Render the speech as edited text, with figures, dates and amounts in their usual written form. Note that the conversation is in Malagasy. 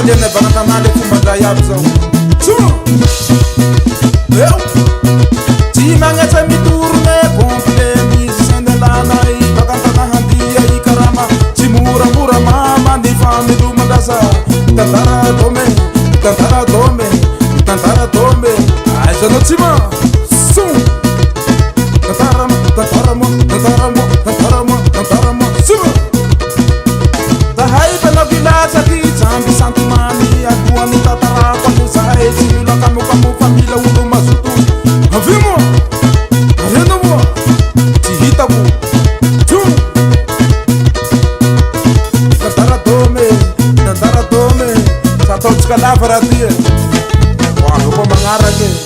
Dene banatanale fumada yabzo Ti mangetse mi tourne pompe mi sendelana I bakantana handia I karama Ti mura mura mama ni fami du mandasa Tantara tome Tantara tome Tantara tome Aja no tima Sum Tantara Tantara mo Tantara mo Tantara mo Tantara mo Sum Tahai pela village aqui Zambi santi mani Aku anita tara Kamu sahe Simila kamu família Uno masutu Avimo Arena mo Tihita bu Tum Tantara tome Sato tska lavra dia Wah, eu vou mangar aqui